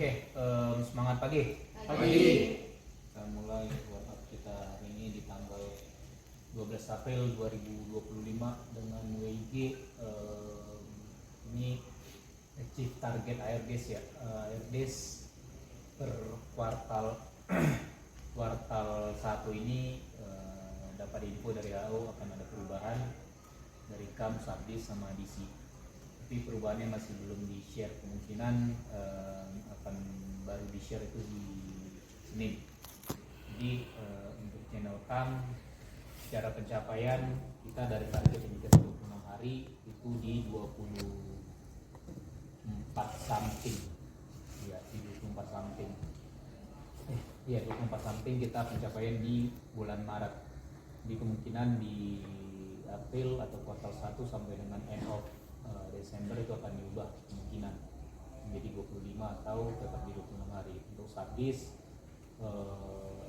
Oke, semangat pagi. Pagi. Kita mulai workout kita hari ini di tanggal 12 April 2025 dengan WIG ini achieve target ARDS ya. ARDS per kuartal 1 ini dapat info dari WHO akan ada perubahan dari KAM, Sabdis sama DC. Tapi perubahannya masih belum di-share, kemungkinan akan baru di-share itu di Senin. Jadi untuk channel KAM secara pencapaian kita dari target indikasi 26 hari itu di 24 something ya, di 24 something 24 something kita pencapaian di bulan Maret. Di kemungkinan di April atau kuartal 1 sampai dengan end of Desember itu akan diubah kemungkinan menjadi 25 atau tetap di 26 hari. Untuk Sabdis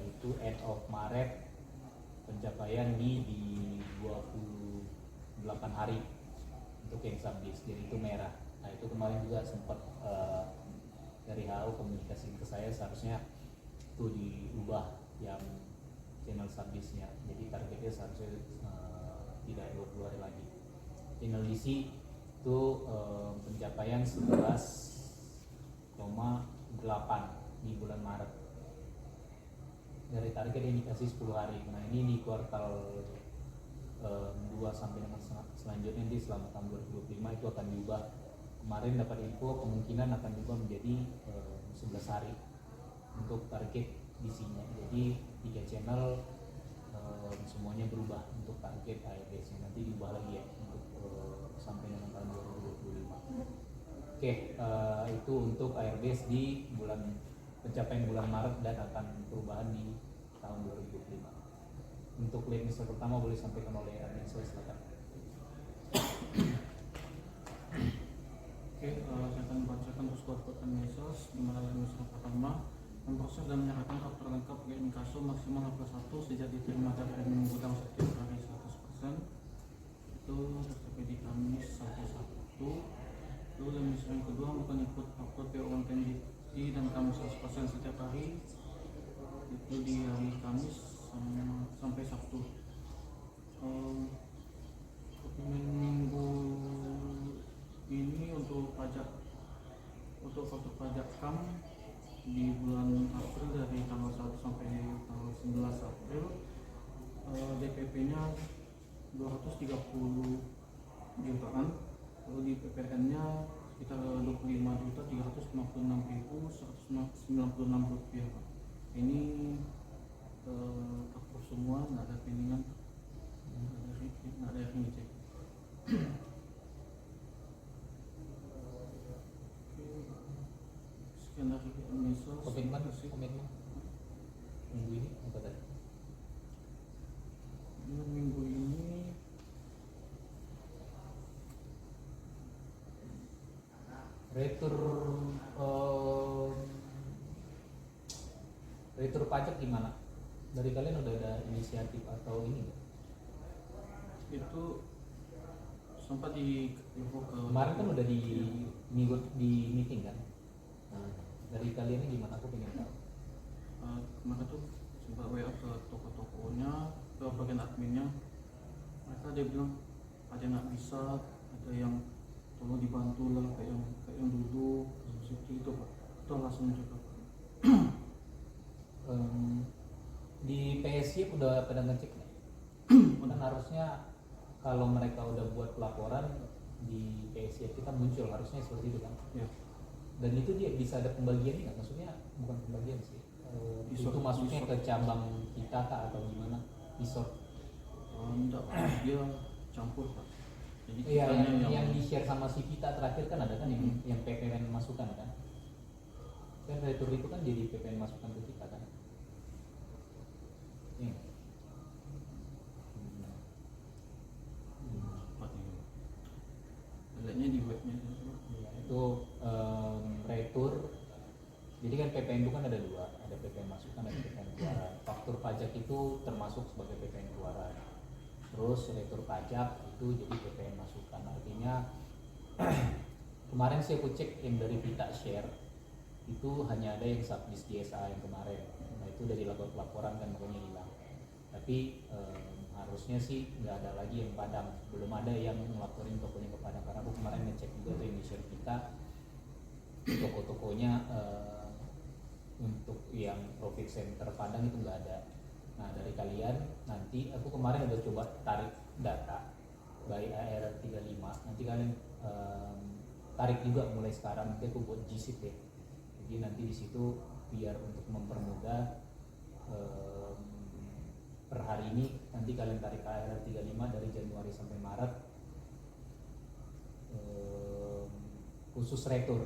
itu end of Maret pencapaian di 28 hari untuk yang Sabdis, jadi itu merah. Nah itu kemarin juga sempat dari WHO komunikasi ke saya, seharusnya itu diubah yang channel Sabdisnya, jadi targetnya seharusnya tidak 20 hari lagi. Channel DC itu pencapaian 11,8 di bulan Maret dari target yang dikasih 10 hari. Nah ini di kuartal 2 sampai dengan selanjutnya di selama tahun 2025 itu akan diubah. Kemarin dapat info kemungkinan akan diubah menjadi 11 hari untuk target DC-nya. Jadi 3 channel semuanya berubah untuk target ARDS-nya, nanti diubah lagi ya untuk sampai dengan tahun 2025. Oke, itu untuk ARDS di pencapaian bulan Maret dan akan perubahan di tahun 2025. Untuk lead mester pertama boleh sampaikan oleh admin saya, silakan. Oke, saya akan membacakan skor mesos di mana lead mester pertama memproses dan menyerahkan faktur lengkap ke inkaso maksimal level 1 sejak diterima dari admin gudang setiap hari 100%. Itu tercapai di Kamis 1/1. Lalu lead mester yang kedua bukan ikut faktur PO TNGT dan Kamis 100% setiap hari, itu di hari Kamis sampai Sabtu. Minggu ini untuk faktur pajak KAM di bulan April dari tanggal 1 sampai tanggal 11 April, DPP-nya 230 jutaan, lalu di PPN-nya sekitar 25.356.196 rupiah. Ini faktur semua, nggak ada pendingan, nggak ada yang dicek. Sekian dari mesos. Komitmen minggu ini apa tadi? Minggu ini retur pajak gimana? Dari kalian udah ada inisiatif atau ini nggak? itu sempat di info ke Kemarin kan udah di meeting kan? Nah, dari kalian ini gimana? Aku pengen tahu. kemarin tuh sempat WA ke toko-tokonya, ke bagian adminnya. Dia bilang ada yang nggak bisa, ada yang tolong dibantu lah, kayak yang dulu seperti itu Pak. Itu alasannya juga Pak. Di PSY udah pada ngecek nih. Kan harusnya kalau mereka udah buat pelaporan di PSY kita muncul, harusnya seperti itu kan? Ya. Dan itu dia bisa ada pembagiannya nggak? Maksudnya bukan pembagian sih. Itu masuknya ke cabang kita kah atau gimana? Di-sort? Enggak, dia campur Pak. Jadi Iya, yang di-share sama si kita terakhir kan ada kan yang PPN masukan kan? Kan retur itu kan jadi PPN masukan ke kita kan? Iya. Lihatnya di webnya Ya, itu retur. Jadi kan PPN itu kan ada dua, ada PPN masukan, ada PPN keluaran. Faktur pajak itu termasuk sebagai PPN keluaran. Terus retur pajak itu jadi PPN masukan. Artinya kemarin saya cek yang dari Vita Share itu hanya ada yang subdis DSA yang kemarin. Nah itu udah dilakukan pelaporan kan makanya hilang. Tapi harusnya sih nggak ada lagi yang Padang, belum ada yang ngelaporin tokonya ke Padang, karena aku kemarin ngecek juga tuh yang di share kita toko-tokonya untuk yang profit center Padang itu nggak ada. Nah dari kalian nanti aku kemarin udah coba tarik data by AR35, nanti kalian tarik juga mulai sekarang, nanti aku buat GSIP ya. Jadi nanti di situ biar untuk mempermudah per hari ini nanti kalian tarik AR35 dari Januari sampai Maret khusus retur.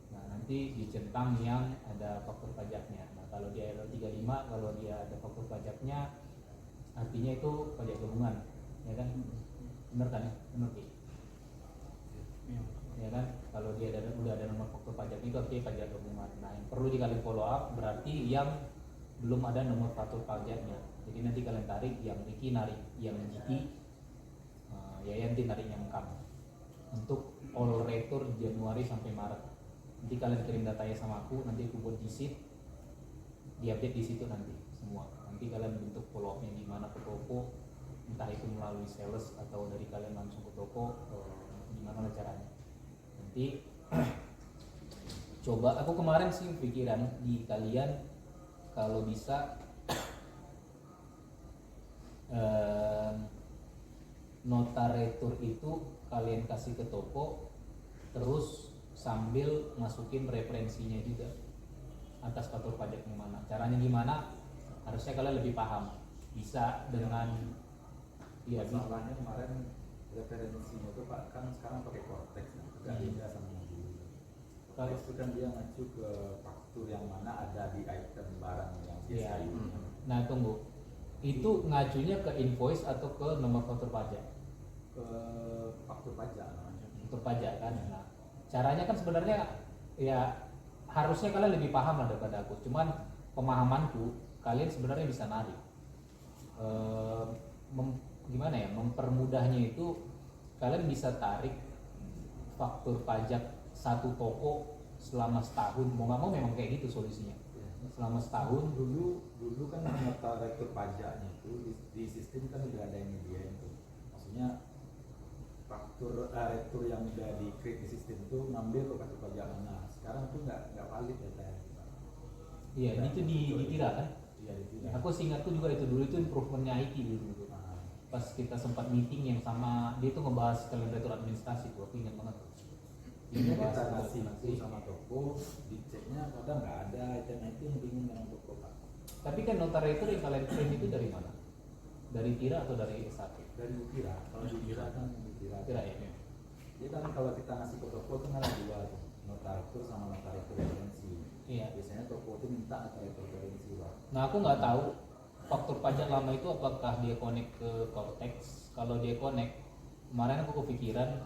Nah nanti dicentang yang ada faktur pajaknya. Nah kalau di AR35 kalau dia ada faktur pajaknya artinya itu pajak gabungan, ya kan? Bener kan ya? Bener sih. Ya kan? Kalau dia udah ada nomor faktur pajak itu artinya pajak gabungan. Nah yang perlu dikalian follow up berarti yang belum ada nomor faktur pajaknya. Jadi nanti kalian tarik yang Ricky narik yang GT, Yayanti narik yang KAM untuk all retur Januari sampai Maret. Nanti kalian kirim datanya sama aku, nanti aku buat GSIP, diupdate di situ nanti semua. Nanti kalian bentuk follow upnya gimana ke toko, entah itu melalui sales atau dari kalian langsung ke toko, gimana caranya. Nanti coba aku kemarin sih pikiran di kalian kalau bisa nota retur itu kalian kasih ke toko terus sambil masukin referensinya juga atas faktur pajaknya mana, caranya gimana, harusnya kalian lebih paham. Bisa dengan ya masalahnya kemarin referensinya itu Pak kan sekarang pakai Cortex ya, beda sama yang dulu. Cortex itu kan dia ngacu ke faktur yang mana ada di item barang yang ya. biasa. Nah tunggu, itu ngacunya ke invoice atau ke nomor faktur pajak? Ke faktur pajak namanya. Faktur pajak kan. Nah caranya kan sebenarnya ya harusnya kalian lebih paham lah daripada aku, cuman pemahamanku kalian sebenarnya bisa narik gimana ya, mempermudahnya itu kalian bisa tarik faktur pajak satu toko selama setahun, mau nggak mau memang kayak gitu solusinya. Selama setahun dulu kan nota retur pajaknya itu di sistem kan udah ada yang media itu, maksudnya faktur retur yang udah di create di sistem itu ngambil ke faktur pajak mana. Sekarang tuh nggak valid datanya. Iya, itu ditira kan? Iya ditira. Aku seingatku juga itu dulu itu improvementnya IT dulu. Pas kita sempat meeting yang sama dia tuh ngebahas kalian retur administrasi tuh, aku ingat banget. Ini kita kasih sama toko, diceknya kadang nggak ada item itu yang bingung dengan toko Pak. Tapi kan nota retur yang kalian print itu dari mana? Dari Tira atau dari SAP? Dari Tira. Kalau di Tira kan di Tira. Tira ya. Dia kan kalau kita ngasih ke toko itu kan ada dua tuh, nota retur sama nota retur referensi. Iya. Biasanya toko itu minta nota retur referensi Pak. Nah aku nggak tahu faktur pajak lama itu apakah dia connect ke Cortex. Kalau dia connect, kemarin aku kepikiran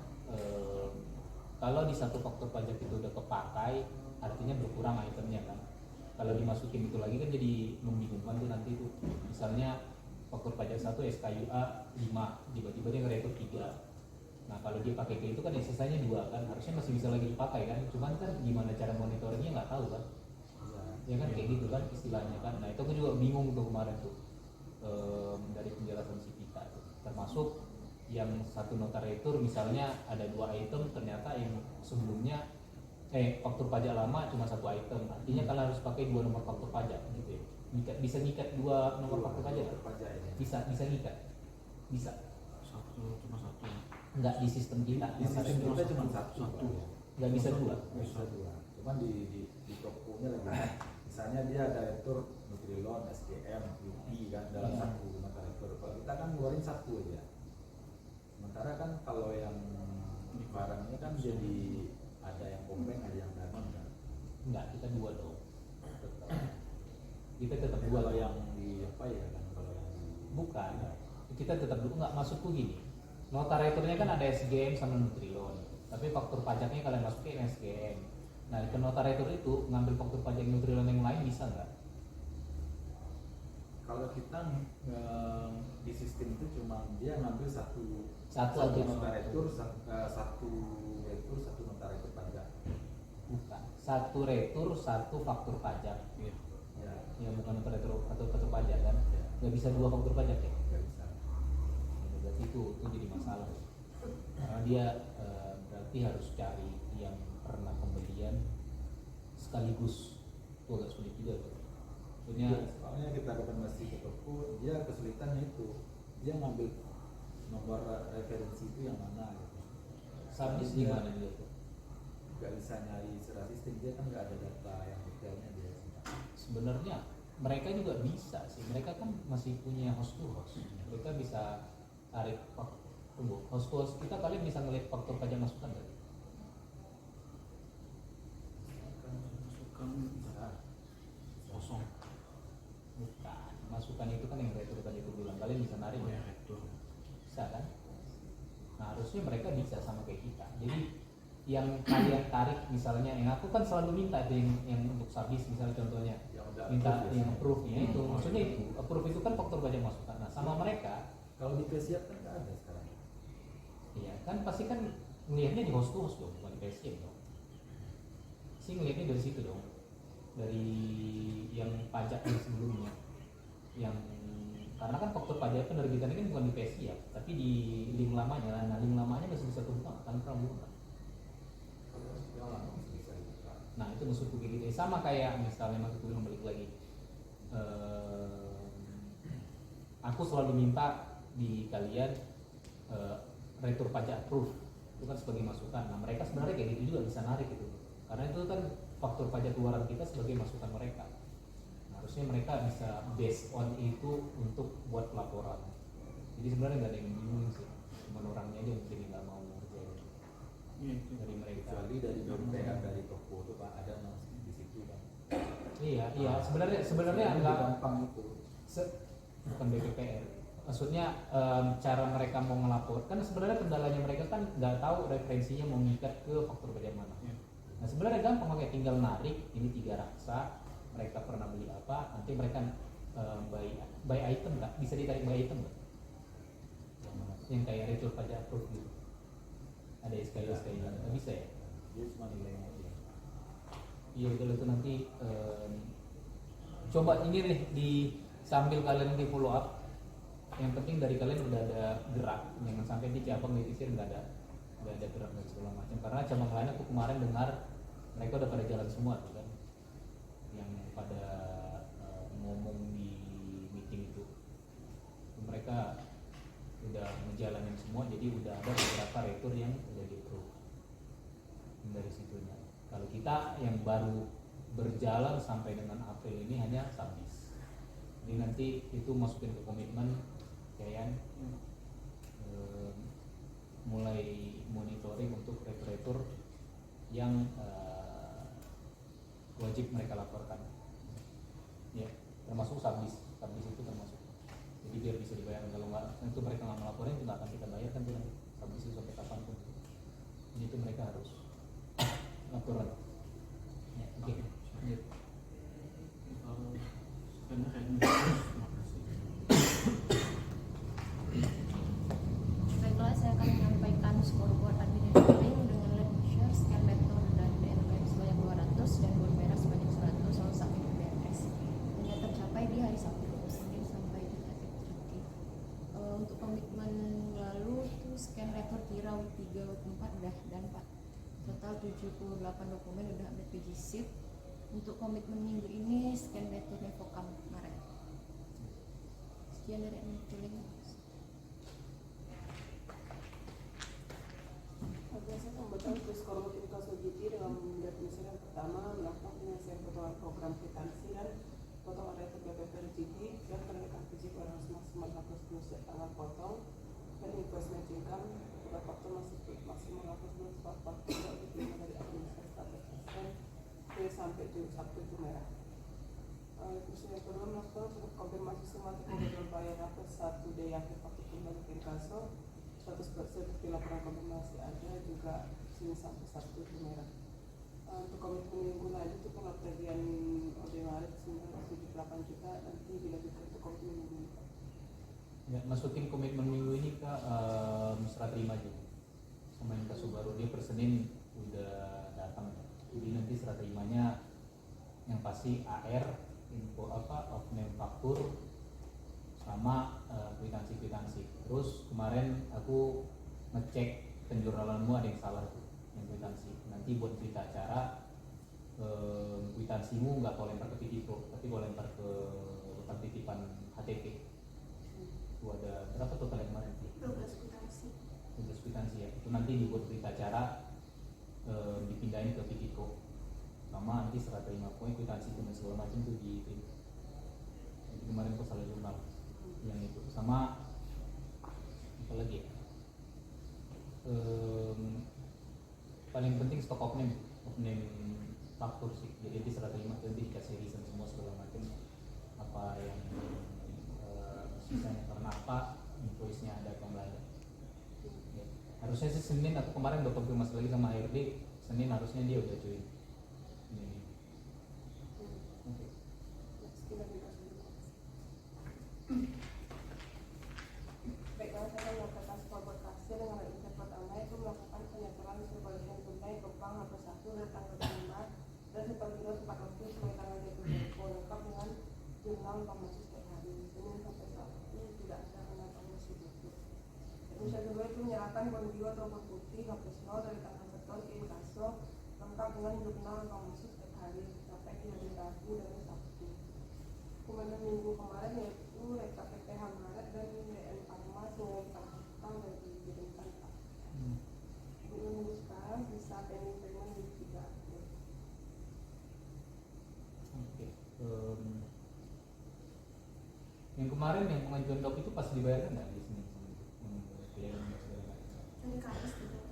kalau di satu faktur pajak itu udah kepakai, artinya berkurang itemnya kan. Kalau dimasukin itu lagi kan jadi membingungkan tuh nanti tuh. Misalnya faktur pajak satu SKUA 5, tiba-tiba dia ngeretur 3. Nah kalau dia pakai ke itu kan sisanya 2 kan, harusnya masih bisa lagi dipakai kan. Cuman kan gimana cara monitoringnya nggak tahu kan. Ya kan kayak gitu kan istilahnya kan. Nah itu aku juga bingung tuh kemarin tuh dari penjelasan si Pita tuh. Termasuk yang satu nota retur misalnya ada 2 item, ternyata yang sebelumnya faktur pajak lama cuma 1 item, artinya kalian harus pakai 2 nomor faktur pajak gitu ya. Bisa ngikat 2 nomor faktur pajak? Bisa ngikat? Bisa? Cuma satu. Enggak di sistem kita. Di sistem kita cuma satu. Enggak bisa 2. Bisa 2. Cuman di tokonya lagi. Misalnya dia ada retur Nutrilon, SDM, UP kan dalam satu nota retur. Kalau kita kan ngeluarin satu aja. Sementara kan kalau yang barangnya kan jadi ada yang kompleng, ada yang danon kan. Enggak, kita 2 dong. Kita tetap 2. Kalau yang di apa ya kan, kalau yang di bukan. Kita tetap dulu, nggak masukku gini. Nota returnya kan ada SGM sama Nutrilon. Tapi faktur pajaknya kalian masukin SGM. Nah, ke nota retur itu ngambil faktur pajak Nutrilon yang lain bisa nggak? kalau kita di sistem itu cuma dia ngambil satu aja. nota retur, satu retur, satu nota retur pajak. Bukan. satu retur, satu faktur pajak. Iya. Ya, Ya bukan untuk retur atau faktur pajak kan? Nggak bisa dua faktur pajak ya? nggak bisa. Ya, berarti itu jadi masalah. Karena dia berarti harus cari yang pernah pembelian sekaligus. Itu agak sulit juga tuh. Maksudnya Soalnya kita rekomendasi ke toko, dia kesulitannya itu dia ngambil nomor referensi itu yang mana gitu. subdis di mana dia tuh? Nggak bisa nyari secara sistem, dia kan nggak ada data yang detailnya dia. Sebenarnya mereka juga bisa sih. Mereka kan masih punya host to host. Mereka bisa tarik tunggu host to host kita, kalian bisa ngeliat faktur pajak masukan nggak? Masukan kosong. Bukan, masukan itu kan yang retur tadi itu bilang, kalian bisa narik Oh ya? ya itu. Bisa kan? Nah harusnya mereka bisa sama kayak kita. Jadi yang kalian tarik misalnya, yang aku kan selalu minta itu yang untuk subdis misalnya contohnya, Yang udah minta approve yang biasanya. approve-nya itu, maksudnya itu approve itu kan faktur pajak masukan. Nah sama mereka, Kalau di PSIAP kan nggak ada sekarang. iya kan pasti kan melihatnya di host to host dong, bukan di PSM dong. Sih ngelihatnya dari situ dong, dari yang pajak yang sebelumnya, yang karena kan faktur pajak penerbitannya kan bukan di PSI ya, tapi di link lamanya. Nah link lamanya masih bisa kebuka kan, bukan? Yang lama masih bisa dibuka. Nah itu maksudku kayak gitu. Sama kayak misalnya maksudku bilang balik lagi, aku selalu minta di kalian retur pajak approve itu kan sebagai masukan. Nah mereka sebenarnya kayak gitu juga bisa narik itu, karena itu kan faktur pajak keluaran kita sebagai masukan mereka. Nah, harusnya mereka bisa based on itu untuk buat laporan. Jadi sebenarnya nggak ada yang bingung sih, cuma orangnya aja mungkin nggak mau ngerjain Iya itu. dari mereka. Kecuali dari BPN dari toko itu pak ada di situ kan. Iya sebenarnya Sebenarnya nggak gampang itu. bukan BPPR. Maksudnya cara mereka mau ngelapor kan sebenarnya kendalanya mereka kan nggak tahu referensinya mau ngikat ke faktur pajak mana. Iya. Nah sebenarnya gampang, kayak tinggal narik ini 3 raksa, mereka pernah beli apa, nanti mereka buy item nggak, bisa ditarik buy item nggak? Yang kayak retur pajak approve gitu. Ada SKI nggak bisa ya? Dia cuma nilainya aja. Iya kalau itu nanti coba ini nih sambil kalian di follow up. Yang penting dari kalian udah ada gerak, jangan sampai di cabang di tisir nggak ada gerak dan segala macam. Karena cabang lain aku kemarin dengar mereka udah pada jalan semua tuh kan, yang pada ngomong di meeting itu mereka udah ngejalanin semua, jadi udah ada beberapa retur yang udah di approve dari situnya. Kalau kita yang baru berjalan sampai dengan April ini hanya subdis. Jadi nanti itu masukin ke komitmen kayak mulai monitoring untuk retur-retur yang wajib mereka laporkan. Ya, termasuk subdis itu termasuk. Jadi biar bisa dibayar. Kalau nggak itu mereka nggak melaporin, itu nggak akan kita bayar kan tuh nanti subdis itu sampai kapanpun. Jadi itu mereka harus laporan. Ya, oke. Lanjut. Kalau sebenarnya terima kasih. Baiklah, saya akan menyampaikan scoreboard administering dengan lead share, scan vector dan DNM sebanyak 200 dan gold merah sebanyak 100 soal submit ke BNS. Dan tercapai di hari Sabtu, Senin sampai di hari Jumat. Untuk komitmen lalu itu scan record kira week 3, week 4 udah dan 4. Total 78 dokumen udah update PG sheet. Untuk komitmen minggu ini scan record Nevocam kemarin. Sekian dari administering. Saya membaca skor inkaso GT dengan membuat misalnya pertama melakukan penyelesaian potongan program kwitansi dan potongan retur BPPR GT dan kenaikan PJ barang maksimal 40 setiap tanggal potong dan investment income pada faktor maksimal 40 4 diterima dari administrasi 100% dari sampai di Sabtu itu merah. Terus yang kedua melakukan surat konfirmasi sistematik pembayaran bayar atau 1 day akhir faktur kembali ke inkaso 100% bukti laporan konfirmasi ada juga sini sampai Sabtu itu merah. Untuk komitmen minggu lalu itu pengabdian OD Maret 978 juta nanti dilanjutkan untuk komitmen minggu ini. Ya, masukin komitmen minggu ini ke serah terima juga sama yang kasus baru, dia per Senin udah datang, jadi nanti serah terimanya yang pasti AR, info of name faktur, sama kwitansi. Terus kemarin aku ngecek penjurnalanmu ada yang salah tuh, yang kwitansi. Nanti buat berita acara, kwitansimu nggak kau lempar ke Pitiko, tapi kau lempar ke tempat titipan HTP. Itu ada berapa totalnya kemarin? 12 kwitansi. 12 kwitansi ya. Itu nanti dibuat berita acara, dipindahin ke Pitiko. Sama nanti serah terima poin kwitansi dan segala macam tuh di itu. Jadi kemarin aku salah jurnal yang itu. Sama apa lagi ya? Paling penting stok of name faktur sih. Jadi nanti serah terima nanti dikasih reason semua segala macam apa yang sisanya karena apa, invoice-nya ada atau enggak ada. Ya. Harusnya sih Senin, aku kemarin udah konfirmasi lagi sama HRD, Senin harusnya dia udah join. Ini. Oke. Baiklah, saya melakukan scoreboard kasir dengan input pertama itu melakukan penyetoraan sebagian tunai ke bank H+1 dari tanggal 5 dan sepertiga tepat waktu sampai tanggal 20 lengkap dengan jumlah informasi setiap hari. Senin sampai Sabtu tidak ada pendatang masih butuh. Indonesia kedua itu menyerahkan bon biru atau bon putih H+0 dari tanggal setor ke inkaso lengkap dengan jumlah informasi setiap hari sampai di hari Rabu dan Sabtu. Kemudian minggu kemarin yaitu rekap PPH Maret dan DN Pharma sesuai tahun yang dikirimkan Pak. Kemudian minggu sekarang bisa pending payment di 3 April. Oke. Yang kemarin yang pengajuan dok itu pas dibayarkan nggak di sini? Ini kamis tidak.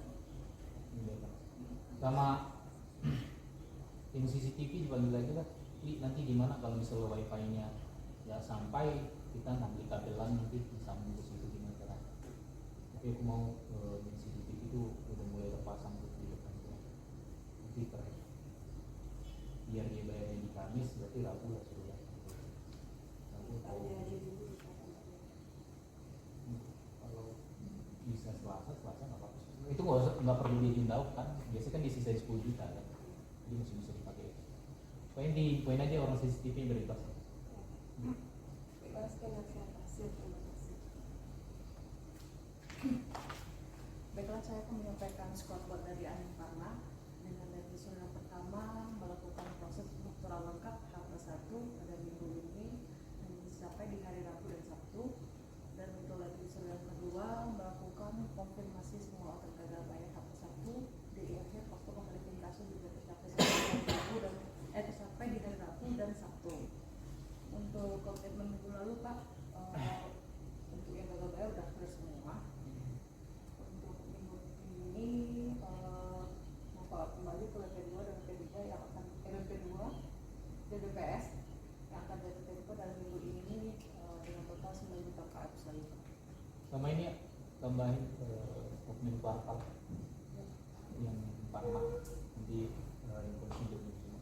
Sama tim CCTV dipanggil lagi lah. Nanti gimana kalau misalnya wifi-nya ya sampai kita ngambil kabelan nanti disambung ke situ gimana caranya? Tapi aku mau CCTV itu udah mulai terpasang tuh di depan itu. Nanti biar dia bayarnya di Kamis berarti Rabu lah suruh ya. Tanya aja dulu kita tanya. Kalau bisa Selasa nggak apa-apa. Itu nggak perlu diizin tahu kan? Biasanya kan disisain 10 juta kan, jadi masih bisa dipakai. Pokoknya diinfoin aja orang CCTV yang berikhlas. Baiklah, sekian dari saya kasih. Terima kasih. Baiklah, saya akan menyampaikan scoreboard dari Anin Pharma dengan revisi yang pertama melakukan proses struktural lengkap H+1 pada minggu ini dan dicapai di hari Rabu dan Sabtu. Dan untuk revisi yang kedua melakukan konfirmasi semua order gagal bayar H+1 di akhir waktu verifikasi juga tercapai di hari Rabu dan tercapai di hari Rabu dan Sabtu. Untuk komitmen minggu lalu Pak, untuk yang gagal bayar udah clear semua. Untuk minggu ini mau kembali ke LP2 dan LP3 yang akan LP2 dan BPS yang akan jatuh tempo dalam minggu ini dengan total 9 juta KF saja. Sama ini ya, tambahin oknum kuartal yang Pharma nanti infonya jadi semua.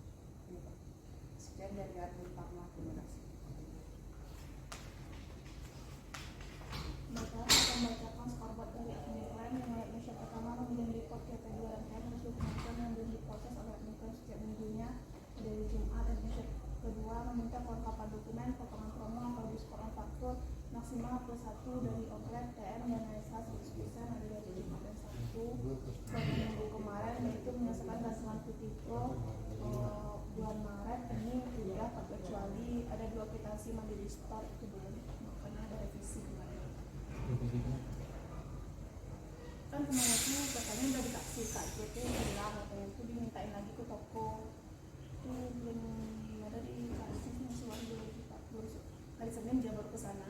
Sekian dari Admin Pharma, terima kasih. Maka kita membacakan scoreboard dari admin klaim yang Indonesia pertama mengirim report ke P2 dan M hasil pengajuan yang belum diproses oleh admin klaim setiap minggunya dari Jumat. Dan Indonesia kedua meminta kelengkapan dokumen, potongan promo atau diskon faktur maksimal +1 dari Outlet, TM dan ASA 100% ada dari Jumat dan Sabtu. Dan minggu kemarin yaitu menyelesaikan bantuan Pitiko bulan Maret ini tidak terkecuali ada 2 kwitansi Mandiri Store itu belum karena ada revisi kemarin. Kan kemarin tuh katanya udah dikasih KJT bilang katanya tuh dimintain lagi ke toko itu belum ada dikasih masih waktu 2040 hari Senin dia baru kesana.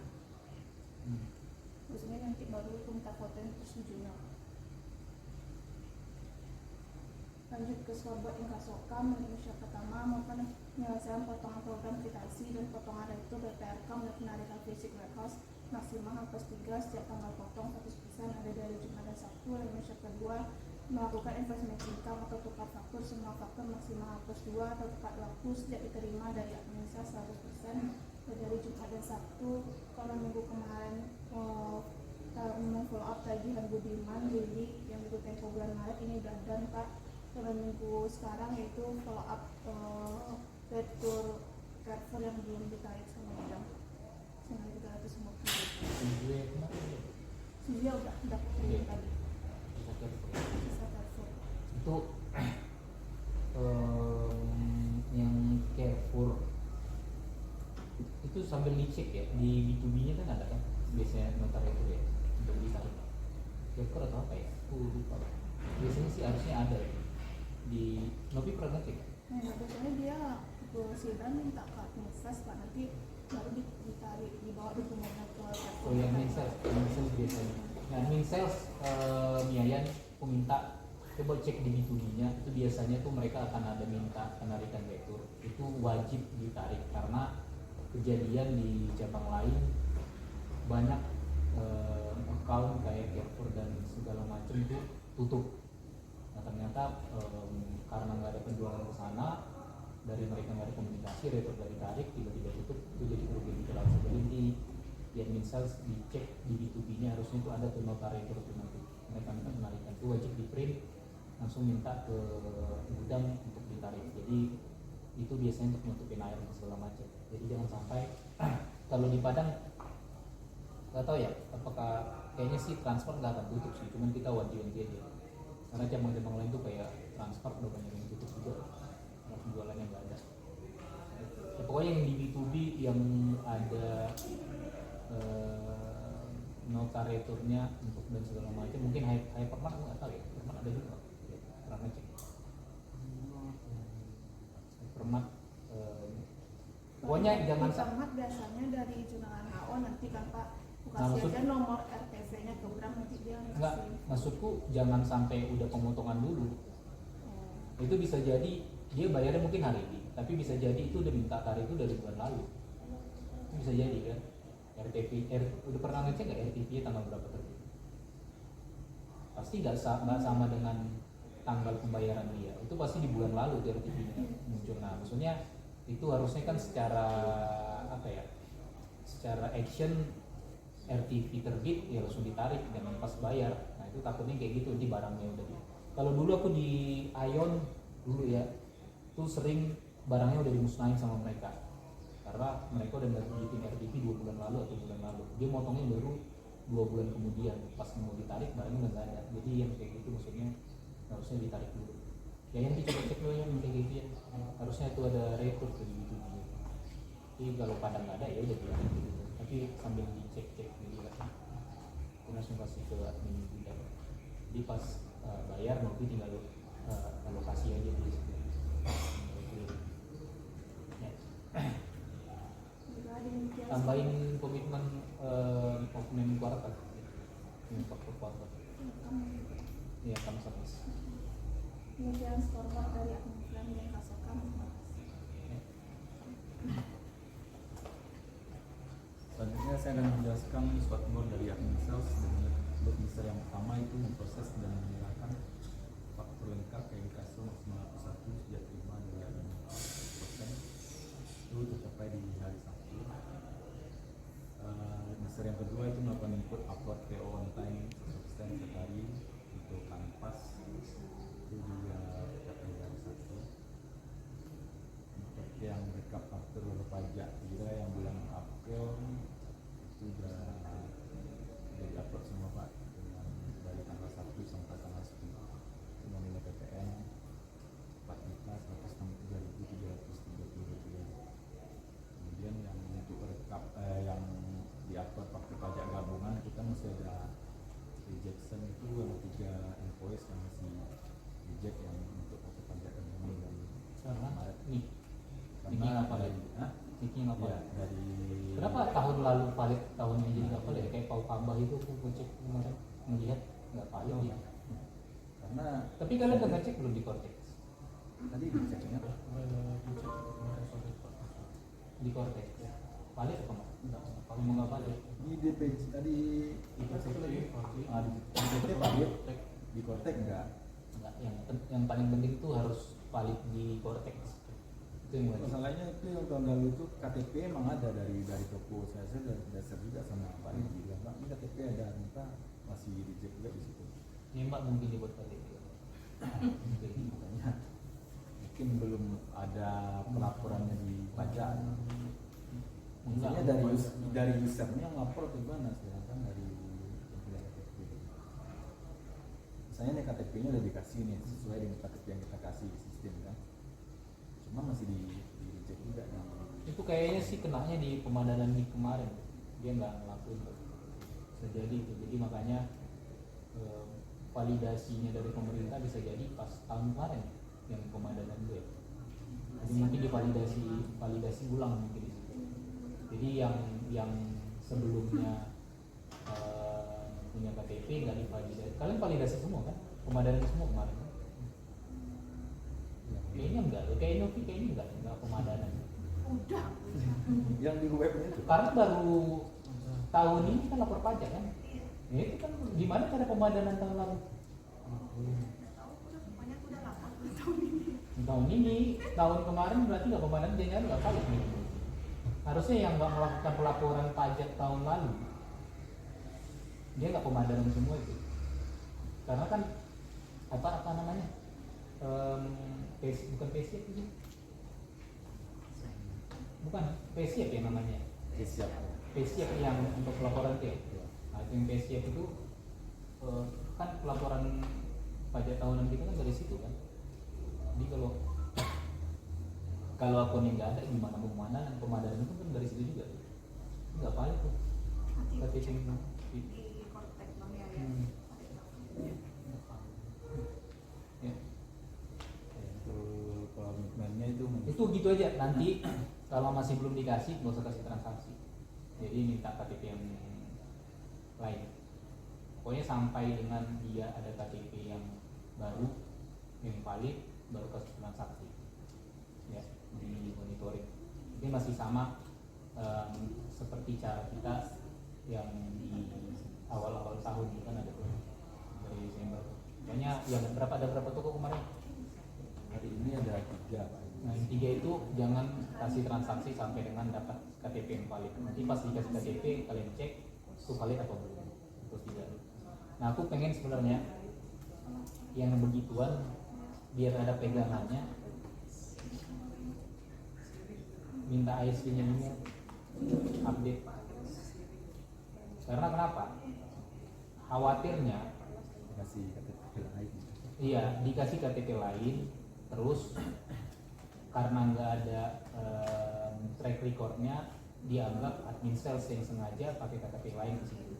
Terus ini nanti baru aku minta fotonya persetujuan. Lanjut ke scoreboard Inkasokam Indonesia pertama melakukan penyelesaian potongan program kwitansi dan potongan rektur BPRK dan penarikan fisik warehouse maksimal H+3 setiap tanggal potong 100% ada dari Jumat dan Sabtu. Indonesia kedua melakukan investment income atau tukar faktur semua faktur maksimal H+2 atau tepat waktu sejak diterima dari administrasi 100% dari Jumat dan Sabtu. Kalau minggu kemarin follow up tagihan Budiman Lili yang minggu tempo bulan Maret ini udah done Pak. Kalau minggu sekarang yaitu follow up direktur Carrefour yang belum ditarik sama Bidang senilai 350 juta. Gue kemarin ya, Dia udah Iya. tadi bisa ke bisa Carrefour. itu yang Carrefour itu sambil dicek ya di B2B-nya kan ada kan biasanya notar itu ya untuk ditarik Carrefour atau apa ya? Aku lupa. Biasanya sih harusnya ada ya. Di Novi pernah ngecek ya? Nah, biasanya dia ke Sidran minta ke Adminfest Pak, nanti baru ditarik dibawa dokumennya ke Carrefour. Oh yang main sales biasanya. Nah main sales Miayan aku minta coba cek di B2B-nya itu biasanya tuh mereka akan ada minta penarikan retur itu wajib ditarik karena kejadian di cabang lain banyak account kayak Carrefour dan segala macam itu tutup. Nah ternyata karena nggak ada penjualan ke sana dari mereka nggak ada komunikasi retur dari tarik tiba-tiba tutup itu jadi kerugian terlalu. Jadi di admin sales dicek di B2B-nya harusnya itu ada tuh nota retur tuh nanti mereka minta penarikan itu wajib di print langsung minta ke gudang untuk ditarik. Jadi itu biasanya untuk nutupin air dan segala macam. Jadi jangan sampai kalau di Padang nggak tahu ya apakah kayaknya sih transfer nggak akan tutup sih, cuman kita wanti-wanti aja karena cabang-cabang lain tuh kayak transfer udah banyak yang tutup juga karena penjualannya nggak ada. Ya, pokoknya yang di B2B yang ada nota returnya untuk dan segala macam mungkin Hypermart aku nggak tahu ya, Hypermart ada juga ya, pernah ngecek Hypermart pokoknya jangan Hypermart biasanya dari jurnal HO nanti kan Pak Nah, kasih maksud- aja nomor RTV-nya ke Bram nanti dia enggak, ngasih. maksudku jangan sampai udah pemotongan dulu. Oh. Itu bisa jadi dia bayarnya mungkin hari ini, tapi bisa jadi itu udah minta tarik itu dari bulan lalu. Itu bisa jadi kan. Udah pernah ngecek nggak RTP tanggal berapa terbit? Pasti nggak sama dengan tanggal pembayaran dia. Itu pasti di bulan lalu tuh RTP-nya muncul. Nah, maksudnya itu harusnya kan secara apa ya? Secara action RTP terbit ya langsung ditarik dan pas bayar. Nah itu takutnya kayak gitu nanti barangnya udah di. Kalau dulu aku di Ion dulu ya, tuh sering barangnya udah dimusnahin sama mereka karena mereka udah bikin RTP 2 bulan lalu atau bulan lalu. Dia motongnya baru 2 bulan kemudian pas mau ditarik barangnya udah nggak ada. Jadi yang kayak gitu maksudnya harusnya ditarik dulu. Ya yang dicoba cek dulu yang kayak gitu ya. Harusnya itu ada retur tuh gitu. Jadi kalau pada nggak ada ya udah biarin gitu. Tapi sambil dicek-cek gitu kan kita langsung kasih ke admin gudang. Jadi pas bayar nanti tinggal alokasi aja di situ. Ya. Juga ada yang biasa. Tambahin komitmen opening kuartal ini faktor kuartal ya kamu service. Kemudian scoreboard dari Adminframe yang kasokan. Selanjutnya saya akan menjelaskan scoreboard dari admin sales dengan buat besar yang pertama itu memproses dan menyerahkan faktur lengkap kayak kasus maksimal 1 sejak 5 dari 5% itu tercapai di hari Sabtu. Besar yang kedua itu melakukan input upload PO on time 100% setiap hari untuk kanvas itu juga tercapai di hari Sabtu. Untuk yang rekap faktur pajak juga yang bulan April itu sudah upload semua Pak dengan dari tanggal 1 sampai tanggal 10 dengan nilai PPN 4.163.330. Kemudian yang untuk rekap yang diupload faktur pajak gabungan kita masih ada rejection itu ada 3 invoice yang masih reject yang untuk faktur pajak gabungan dari Karena Maret. nih ini Karena nggak valid. Hah? Ini nggak Ya, valid. dari Kenapa tahun lalu valid, tahun ini jadi nggak valid? Kayak Pau Kambah itu aku cek kemarin melihat nggak valid ya. karena Tapi kalian udah ngecek belum di Cortex? tadi diceknya Di Cortex valid apa enggak? Kalau mau nggak valid di DPJ tadi ah, di DPT valid di Cortex enggak. enggak. Yang paling penting itu harus valid di Cortex. Itu yang wajib. Masalahnya itu yang tahun lalu itu KTP emang ada dari toko saya sudah dasar juga sama Pak Edi bilang Pak ini KTP ada ternyata masih reject juga di situ. Ini Mbak mungkin dibuat valid juga. Mungkin. Makanya itu mungkin belum ada pelaporannya di pajak. Enggak, Maksudnya dari usernya ngelapor ke gimana, sedangkan dari yang punya KTP. Misalnya nih KTP-nya udah dikasih nih sesuai dengan KTP yang kita kasih di sistem kan, cuma masih di reject juga nih. Itu kayaknya sih kenanya di pemadanan di kemarin, dia nggak ngelakuin tuh. Bisa jadi itu, jadi makanya validasinya dari pemerintah bisa jadi pas tahun kemarin yang pemadanan gue. Jadi mungkin validasi ulang mungkin di situ. Jadi yang sebelumnya punya KTP nggak divalidasi. Kalian validasi semua kan? Pemadanan semua kemarin kan? Kayaknya enggak, kayak Novi kayaknya enggak pemadanan. Udah. Yang di webnya itu Karena baru tahun ini kan lapor pajak kan? Ya itu kan gimana cara pemadanan tahun lalu? Tahu udah pokoknya aku udah lapor tahun ini. Tahun kemarin berarti nggak pemadanan, jangan nggak valid nih. Harusnya yang nggak melakukan pelaporan pajak tahun lalu, dia nggak pemadanan semua itu. Karena kan apa namanya? Bukan PSIAP itu. Bukan PSIAP ya namanya. siap. PSIAP yang untuk pelaporan itu ya. Nah, itu yang PSIAP itu kan pelaporan pajak tahunan kita kan dari situ kan. Jadi kalau akunnya nggak ada gimana pemadanan itu kan dari situ juga. Nggak valid tuh. KTP Di kontak Bang ya. Ya. Untuk komitmennya Itu gitu aja. Nanti kalau masih belum dikasih nggak usah kasih transaksi. Jadi minta KTP yang lain. Pokoknya sampai dengan dia ada KTP yang baru yang valid baru kasih transaksi. Ya, di monitoring. Ini masih sama seperti cara kita yang di awal-awal tahun itu kan ada tuh dari Desember. Pokoknya yang ada berapa toko kemarin? hari ini ada 3 Pak. Nah, yang 3 itu jangan kasih transaksi sampai dengan dapat KTP yang valid. Nanti pas dikasih KTP kalian cek itu valid atau belum, atau tidak. Nah, aku pengen sebenarnya yang begituan biar ada pegangannya, minta ISP-nya ini update. Karena kenapa? Khawatirnya Kasih KTP lain. iya dikasih KTP lain terus karena nggak ada track recordnya dianggap admin sales yang sengaja pakai KTP lain ke situ.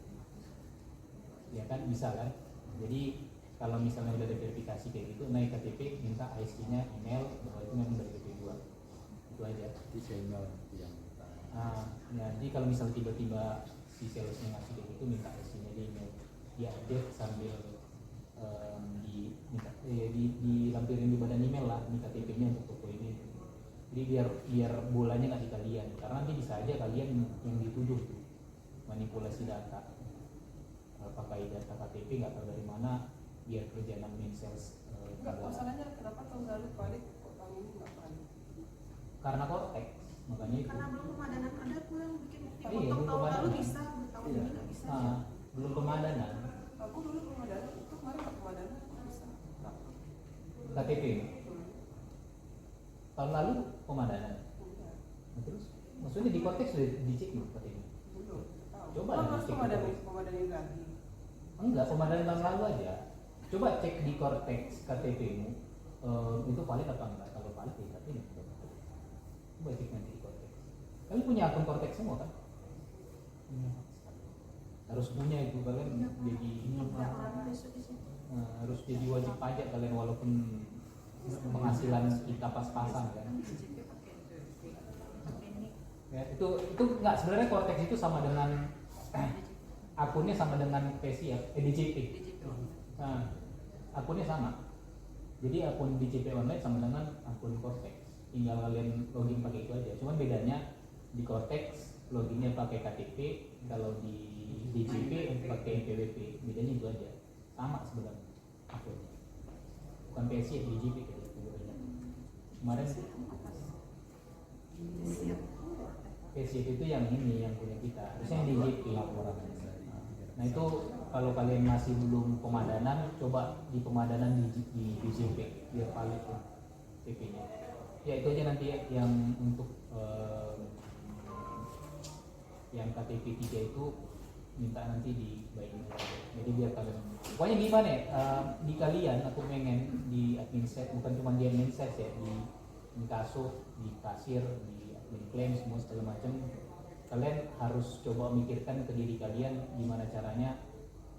Ya kan bisa kan? Jadi kalau misalnya udah ada verifikasi kayak gitu, naik KTP minta ISP-nya email bahwa itu memang dari KTP 2. Itu aja. Nanti saya email nanti yang kita. Jadi kalau misalnya tiba-tiba si salesnya ngasih kayak gitu, minta ISP-nya di email, diupdate sambil dilampirin di badan email lah, ini KTP-nya untuk toko ini. Jadi biar bolanya nggak di kalian, karena nanti bisa aja kalian yang dituduh tuh manipulasi data, pakai data KTP nggak tahu dari mana, biar kerjaan admin sales. Enggak, masalahnya kenapa tahun lalu valid kok tahun ini nggak valid? Karena Cortex, makanya itu. Karena belum pemadanan ada aku yang bikin bukti Iya, foto belum tahun lalu pemadanan. bisa, tahun Iya. ini nggak bisa. Belum pemadanan Aku dulu pemadanan itu kemarin nggak pemadanan aku bisa. KTP. Tahun lalu pemadanan. Enggak, Nah, terus maksudnya di Cortex sudah dicek belum KTP? belum. Tahu. Coba Kan deh harus cek pemadanan lagi. Enggak, pemadanan tahun lalu aja. Coba cek di Cortex KTP-mu itu valid apa enggak? Kalau valid ya tapi ini coba cek nanti di Cortex. Kalian punya akun Cortex semua kan? Harus punya itu kalian jadi Nggak orang besok di situ. harus jadi wajib pajak kalian walaupun penghasilan kita pas-pasan kan. DJP pakai ini. Ya, itu enggak, sebenarnya Cortex itu sama dengan akunnya sama dengan PSI ya, DJP. Nah, akunnya sama. Jadi akun DJP online sama dengan akun Cortex. Tinggal kalian login pakai itu aja. Cuman bedanya di Cortex loginnya pakai KTP, kalau di DJP pakai NPWP. Bedanya itu aja. Sama sebenarnya akunnya. Bukan PSI, DJP kayak gitu bedanya. Kemarin PSI itu yang ini yang punya kita. Harusnya yang DJP laporan. Nah itu kalau kalian masih belum pemadanan, coba di pemadanan di DJP biar valid tuh. PP-nya. Ya itu aja nanti yang untuk yang KTP 3 itu minta nanti dibaikin lagi. Jadi biar kalian pokoknya gimana ya, di kalian aku pengen di admin set, bukan cuma di admin set ya, di inkaso, di kasir, di admin claim, semua segala macam, kalian harus coba mikirkan ke diri kalian gimana caranya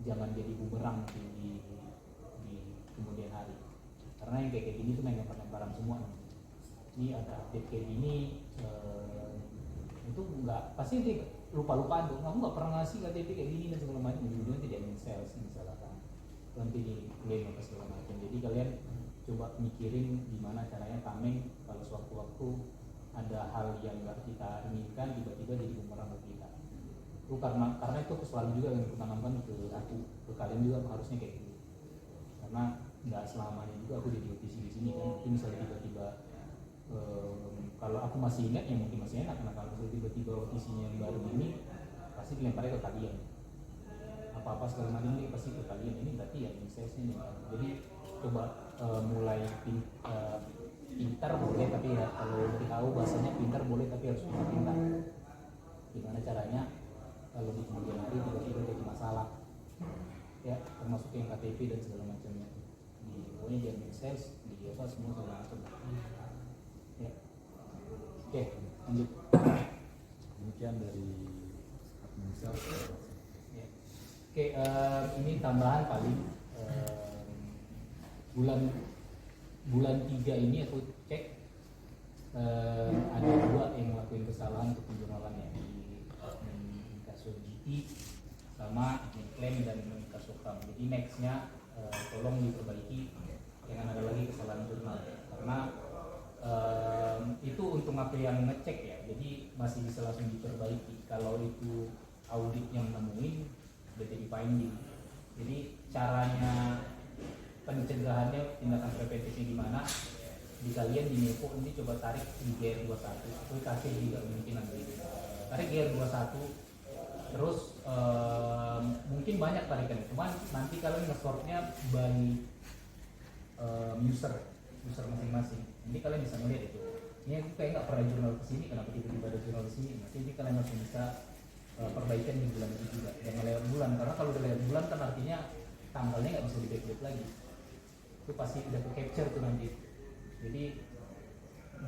jangan jadi bumerang di kemudian hari, karena yang kayak gini tuh main lempar-lemparan semua. Ini ada update kayak gini, itu nggak pasti nanti lupa-lupaan tuh, kamu nggak pernah ngasih KTP kayak gini dan segala macam, ujung-ujungnya tidak admin sales misalkan nanti di claim apa segala macam. Jadi kalian coba mikirin gimana caranya tameng kalau sewaktu-waktu ada hal yang nggak kita inginkan tiba-tiba jadi bumerang ke kita. Itu karena itu selalu juga yang kutanamkan ke aku, ke kalian juga harusnya kayak gitu. Karena nggak selamanya juga aku jadi OTC di sini kan. Mungkin misalnya tiba-tiba kalau aku masih ingat ya mungkin masih enak, karena kalau tiba-tiba OTC-nya yang baru ini pasti dilemparnya ke kalian. Apa-apa segala macam ini pasti ke kalian. Ini berarti ya salesnya nih. Jadi coba mulai pintar boleh, tapi ya kalau tahu bahasanya pintar boleh tapi harus pintar. Gimana caranya kalau di kemudian hari tiba-tiba jadi masalah ya, termasuk yang KTP dan segala macamnya, pokoknya jangan sales di apa semua segala macam ya. Oke, lanjut. Demikian dari admin sales Ya. Oke, ini tambahan paling bulan 3 ini aku cek ada 2 yang ngelakuin kesalahan untuk penjualan ya, di kasus GT sama klaim dan kasus KAM. Jadi nextnya tolong diperbaiki, jangan ada lagi kesalahan jurnal, karena itu untuk aku yang ngecek ya, jadi masih bisa langsung diperbaiki. Kalau itu audit yang nemuin udah jadi finding. Jadi caranya pencegahannya, tindakan preventifnya di mana? Di kalian di Nepo ini coba tarik di GR21, aplikasi juga mungkin nanti tarik GR21, terus mungkin banyak tarikan, cuman nanti kalian nge-sortnya by user masing-masing. Nanti kalian bisa melihat itu. Ini aku kayak nggak pernah jurnal kesini, kenapa tiba-tiba ada jurnal kesini? Nanti kalian langsung bisa perbaikan di bulan ini juga. Jangan lewat bulan, karena kalau udah lewat bulan kan artinya tanggalnya nggak bisa di-backup lagi. Itu pasti udah ke capture tuh nanti. Jadi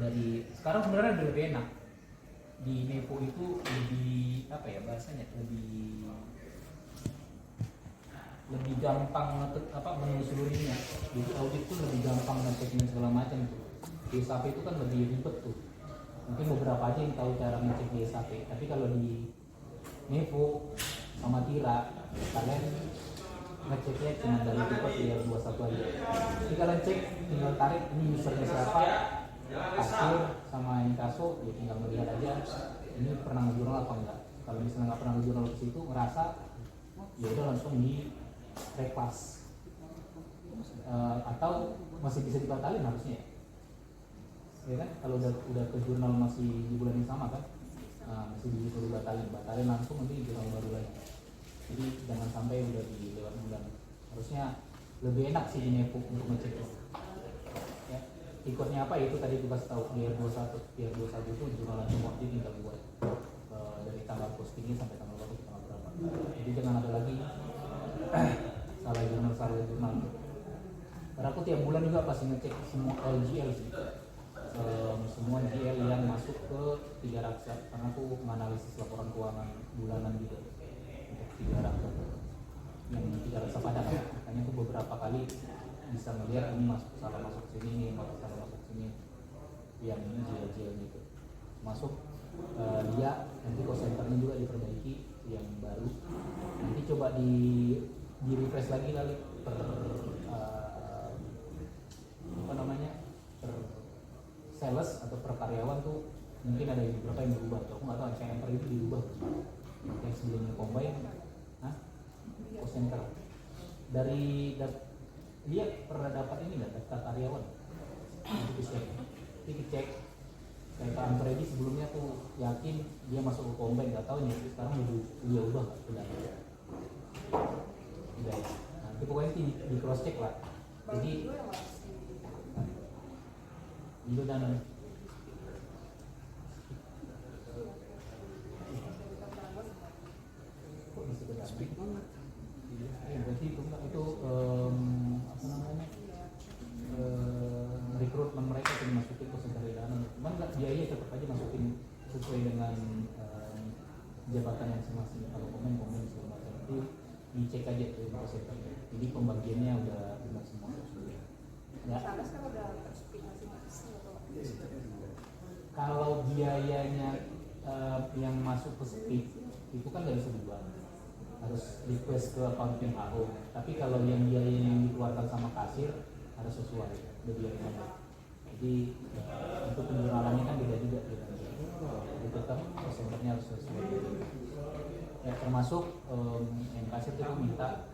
dari sekarang sebenarnya udah lebih enak. Di Nepo itu lebih apa ya bahasanya, lebih gampang menelusurinya. Jadi audit tuh lebih gampang ngeceknya segala macam tuh. Di SAP itu kan lebih ribet tuh. Mungkin beberapa aja yang tahu cara ngecek di SAP. Tapi kalau di Nepo sama Tira, kalian ngeceknya cuma dari tipe tier 21 aja. Jadi kalian cek, tinggal tarik ini usernya siapa, kasir sama inkaso, ya tinggal melihat aja ini pernah ngejurnal apa enggak. Kalau misalnya nggak pernah ngejurnal ke situ, ngerasa ya udah langsung di repas atau masih bisa dibatalin harusnya ya kan. Kalau udah ke jurnal masih di bulan yang sama kan, masih bisa dibatalin langsung nanti di jurnal baru lagi. Jadi jangan sampai udah di lewat bulan. Harusnya lebih enak sih di Nepo untuk ngecek ya. Ikutnya apa itu tadi kita tahu, DR21 itu jurnal semua, jadi tinggal buat dari tanggal postingnya sampai tanggal berapa. Jadi jangan ada lagi salah jurnal. Karena aku tiap bulan juga pasti ngecek semua LGL sih, semua GL yang masuk ke 3 raksa, karena aku menganalisis laporan keuangan bulanan gitu untuk 3 raksa yang 3 raksa padat. Makanya aku beberapa kali bisa melihat ini salah masuk sini, ini salah masuk sini, yang ini GL gitu masuk. Dia nanti cost centernya juga diperbaiki yang baru. Nanti coba di refresh lagi kali per per sales atau per karyawan tuh mungkin ada beberapa yang berubah. Aku nggak tahu CMR itu diubah yang sebelumnya combine, cost center dari dia pernah dapat ini nggak daftar karyawan itu cek kayak Pak Ampredi sebelumnya tuh yakin dia masuk ke combine, nggak tahu nih sekarang dia ubah udah nanti pokoknya di cross check lah. Jadi Itu dan kok bisa berani? Iya, berarti itu apa namanya, rekrutmen mereka itu dimasukin ke dana. Cuman nggak biaya tetap aja masukin sesuai dengan jabatan yang masing-masing. Kalau komen segala macam itu dicek aja tuh prosesnya. Jadi pembagiannya udah benar semua. Ya. Sana sekarang udah terspikasi atau Kalau biayanya yang masuk ke speed itu kan nggak bisa diubah, harus request ke accounting AO. Tapi kalau yang biaya yang dikeluarkan sama kasir harus sesuai biayanya. Jadi untuk penjualannya kan beda juga gitu. Jadi tetap persentasenya harus sesuai. Ya termasuk yang kasir itu minta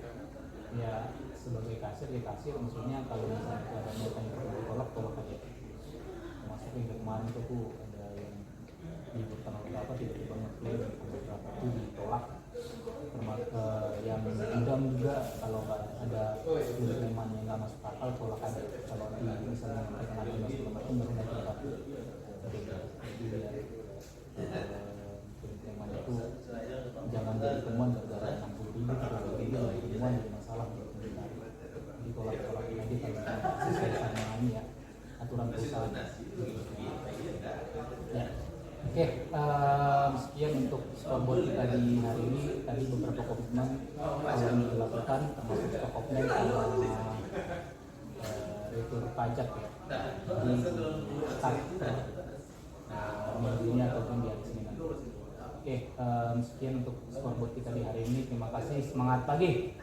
ya sebagai kasir ya kasir, maksudnya kalau misalnya ada yang tolak aja. Termasuk yang kemarin itu ada yang dibutuhkan oleh apa tiba-tiba ngeklaim berapa itu ditolak. Termasuk yang gudang juga kalau nggak ada klaiman yang nggak masuk akal tolak aja. Kalau di misalnya mereka nanti masuk ke baru naik tempat. Klaiman itu jangan jadi temuan gara-gara 60.000 30.000 temuan jadi masalah. Jadi tolak-tolakin aja kalau sesuai sama ini ya aturan perusahaan. Ya. Oke, sekian untuk scoreboard kita di hari ini. Tadi beberapa komitmen yang dilakukan termasuk stok opname sama retur pajak ya di start minggu ini ataupun di hari Senin nanti. Oke, sekian untuk scoreboard kita di hari ini. Terima kasih, semangat pagi.